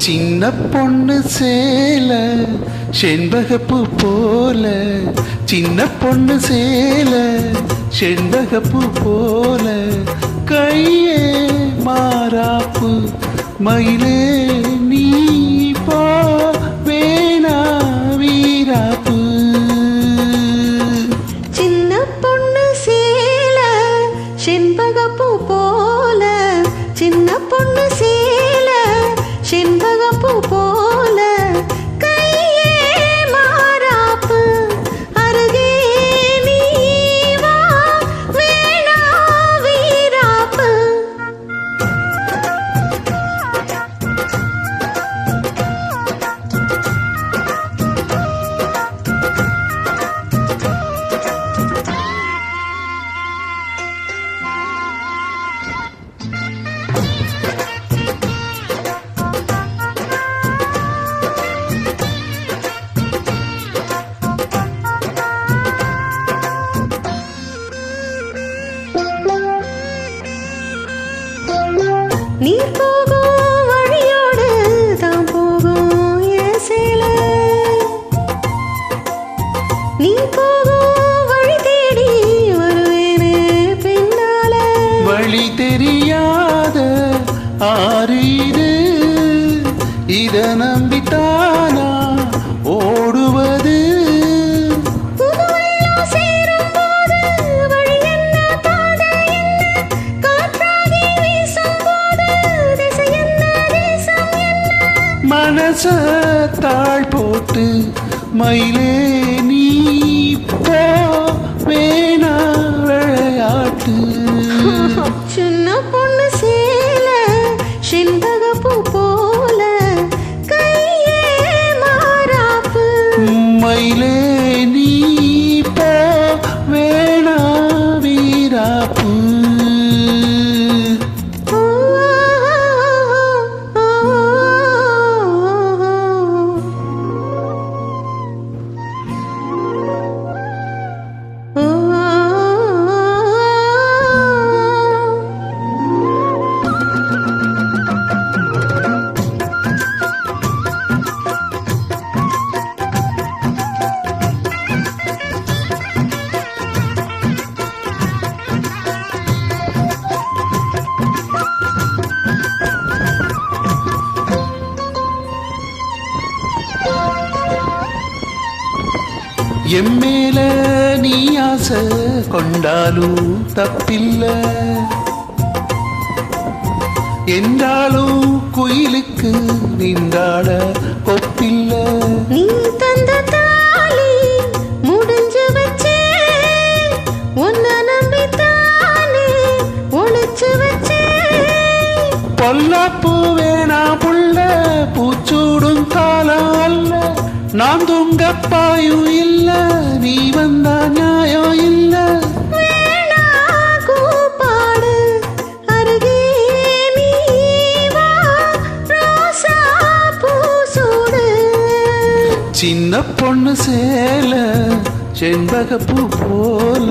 சின்ன பொண்ணு சேல செண்பகப்பூ போல, சின்ன பொண்ணு சேல செண்பகப்பூ போல, கையே மாறாப்பு மயிலே நீ போ வேணா வீராப்பு. சின்ன பொண்ணு சேல செண்பகப்பூ போல, சின்ன பொண்ணு சேல செண்பகப்பூ போல, கையே மாறாப்பு அருகே நீ வா வேணா வீராப்பு. நீ போகும் வழியோடு தான் போகும் என் சேல, நீ போகும் வழி தேடி வருவேனே பின்னால. வழி தெரியாத ஆறு இது, இத நம்பித்தானா ஓடுவது. மனச தாழ் போட்டு மயிலே நீ போ வேணா விளையாட்டு. சின்ன பொண்ணு சேல செண்பகப்பூ போல, கையே மாறாப்பு மயிலே நீ போ வேணா வீராப்பு. எம்மேல நீ ஆசை கொண்டாலும் தப்பில்ல, என்றாலும் குயிலுக்கு நின்றாட கொப்பில்ல. நீ தந்த தாலி முடிஞ்சு வச்சே, உன்னை நம்பித்தானே ஒளிச்சு வச்சே. பொல்லாப்பு வேணா புள்ள பூச்சூடும் காலம் அல்ல, நான் துங்கப்பாயும் இல்ல, நீ வந்தா நியாயம் இல்ல. வேணா கூப்பாடு அருகே நீ வா ரோசா பூசூடு. சின்ன பொண்ணு சேல செண்பகப்பூ போல,